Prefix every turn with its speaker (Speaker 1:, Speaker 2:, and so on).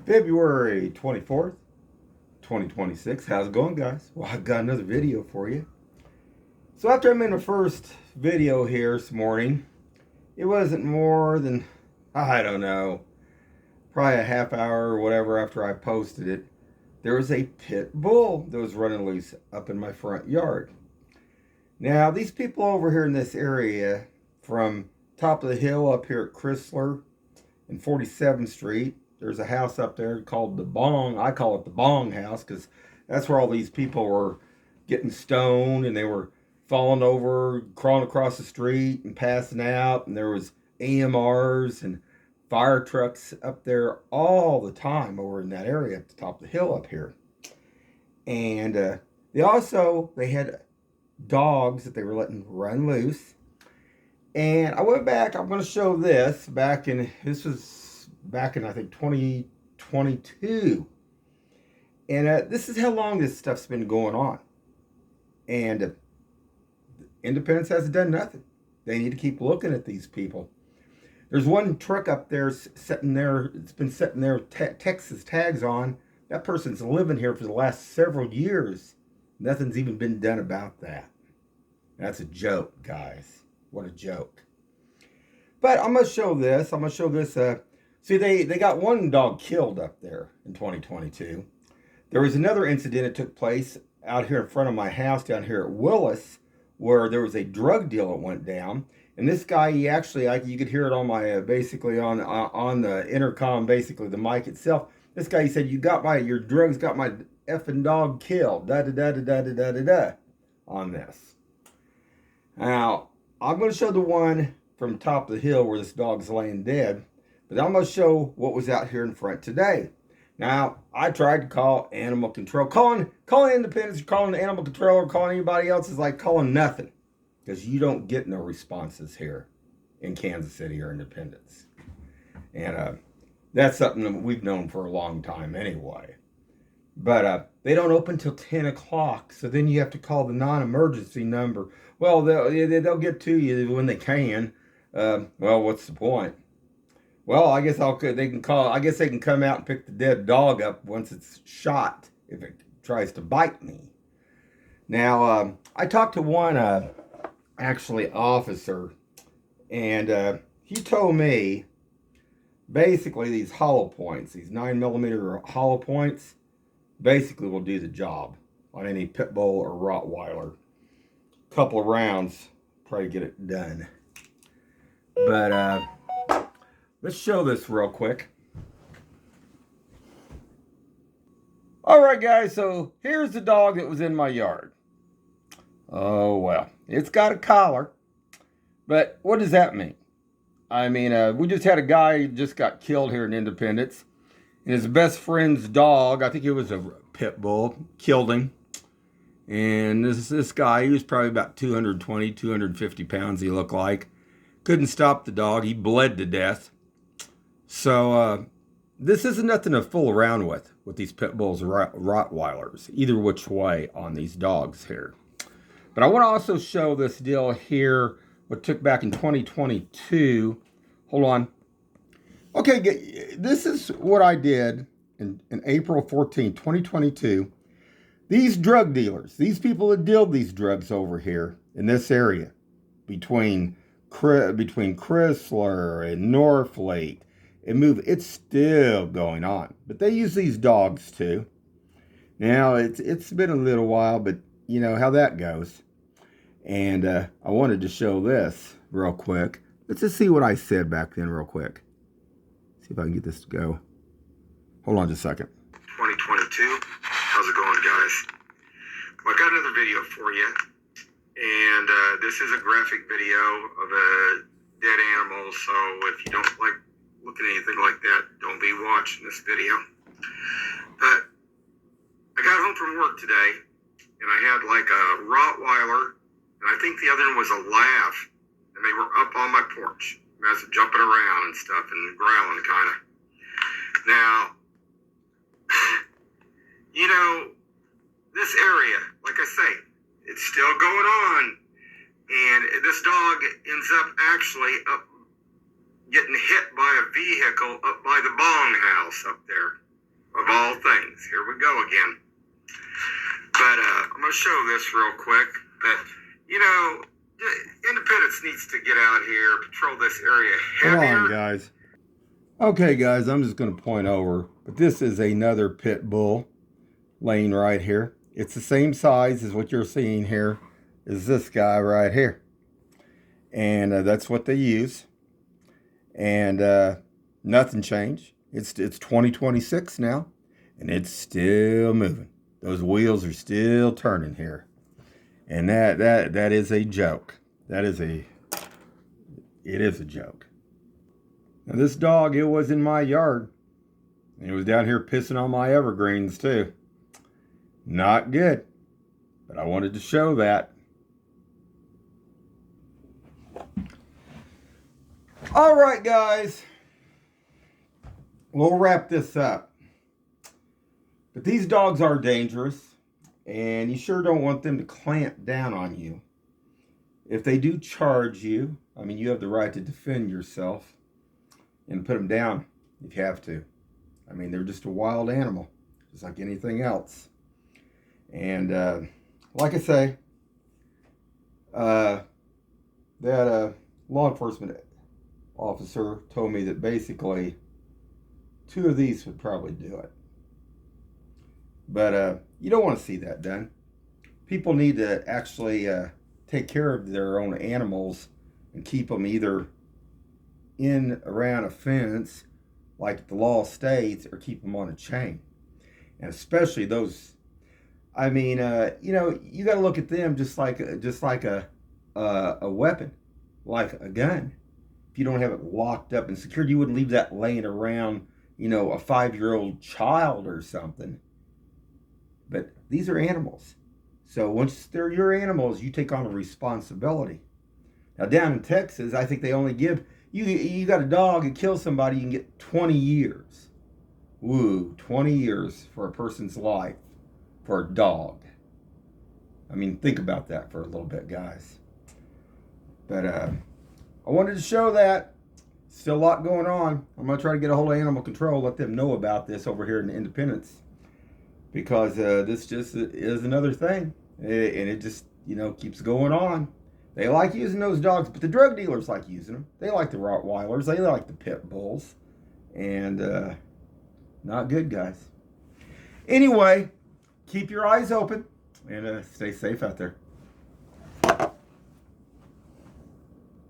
Speaker 1: February 24th, 2026. How's it going, guys? Well, I've got another video for you. So after I made my first video here this morning, it wasn't more than, I don't know, probably a half hour or whatever after I posted it. There was a pit bull that was running loose up in my front yard. Now, these people over here in this area, from top of the hill up here at Chrysler and 47th Street, there's a house up there called the Bong. I call it the Bong House because that's where all these people were getting stoned and they were falling over, crawling across the street and passing out. And there was AMRs and fire trucks up there all the time over in that area at the top of the hill up here. And they had dogs that they were letting run loose. And I went back, I'm going to show this this was back in I think 2022. And this is how long this stuff's been going on. And Independence hasn't done nothing. They need to keep looking at these people. There's one truck up there sitting there, it's been sitting there, Texas tags on. That person's living here for the last several years. Nothing's even been done about that. That's a joke, guys. What a joke. But I'm going to show this. See, they got one dog killed up there in 2022. There was another incident that took place out here in front of my house down here at Willis, where there was a drug deal that went down. And this guy, you could hear it on my, basically on the intercom, basically the mic itself. This guy, he said, your drugs got my effing dog killed, da-da-da-da-da-da-da-da, on this. Now, I'm going to show the one from top of the hill where this dog's laying dead, but I'm going to show what was out here in front today. Now, I tried to call animal control. Calling Independence, calling the animal control, or calling anybody else is like calling nothing, because you don't get no responses here in Kansas City or Independence. And that's something that we've known for a long time anyway. But they don't open till 10 o'clock, so then you have to call the non-emergency number. Well, they'll get to you when they can. Well, what's the point? Well, I guess they can come out and pick the dead dog up once it's shot if it tries to bite me. Now, I talked to one officer, and he told me basically these hollow points, these 9mm hollow points, basically will do the job on any pit bull or Rottweiler. Couple of rounds, probably get it done. But let's show this real quick. All right, guys, so here's the dog that was in my yard. Oh, well, it's got a collar, but what does that mean? I mean, we just had a guy who just got killed here in Independence. And his best friend's dog, I think it was a pit bull, killed him. And this guy, he was probably about 220, 250 pounds, he looked like. Couldn't stop the dog. He bled to death. So this isn't nothing to fool around with these pit bulls or Rottweilers, either which way on these dogs here. But I want to also show this deal here, what took back in 2022. Hold on. Okay, this is what I did in April 14, 2022. These drug dealers, these people that deal these drugs over here in this area, between Chrysler and Northlake, it's still going on. But they use these dogs too. Now, it's been a little while, but you know how that goes. And I wanted to show this real quick. Let's just see what I said back then real quick. See if I can get this to go. Hold on just a second.
Speaker 2: 2022. How's it going, guys? Well, I got another video for you. And this is a graphic video of a dead animal. So if you don't like looking at anything like that, don't be watching this video. But I got home from work today, and I had like a Rottweiler, and I think the other one was a Lav, and they were up on my porch, jumping around and stuff and growling kind of. Now, you know, this area, like I say, it's still going on, and this dog ends up actually getting hit by a vehicle up by the Bong House up there. of all things. Here we go again. But I'm going to show this real quick. That, Independence needs to get out here, patrol this area heavier.
Speaker 1: Come on, guys. Okay, guys, I'm just going to point over. But this is another pit bull laying right here. It's the same size as what you're seeing here is this guy right here. And that's what they use. And nothing changed. It's 2026 now. And it's still moving. Those wheels are still turning here. And that is a joke. It is a joke. Now this dog, it was in my yard. And it was down here pissing on my evergreens too. Not good. But I wanted to show that. All right, guys. We'll wrap this up. But these dogs are dangerous. And you sure don't want them to clamp down on you. If they do charge you, I mean, you have the right to defend yourself and put them down if you have to. I mean, they're just a wild animal, just like anything else. And like I say, that law enforcement officer told me that basically 2 of these would probably do it. But you don't want to see that done. People need to actually take care of their own animals and keep them either in around a fence, like the law states, or keep them on a chain. And especially those, I mean, you got to look at them just like a weapon, like a gun. If you don't have it locked up and secured, you wouldn't leave that laying around, a 5-year-old child or something. But these are animals. So once they're your animals, you take on a responsibility. Now down in Texas, I think they only give, you got a dog and kill somebody, you can get 20 years. Woo, 20 years for a person's life for a dog. I mean, think about that for a little bit, guys. But I wanted to show that. Still a lot going on. I'm going to try to get a hold of animal control, let them know about this over here in Independence. Because this just is another thing. And it just, keeps going on. They like using those dogs, but the drug dealers like using them. They like the Rottweilers. They like the pit bulls. And not good, guys. Anyway, keep your eyes open and stay safe out there.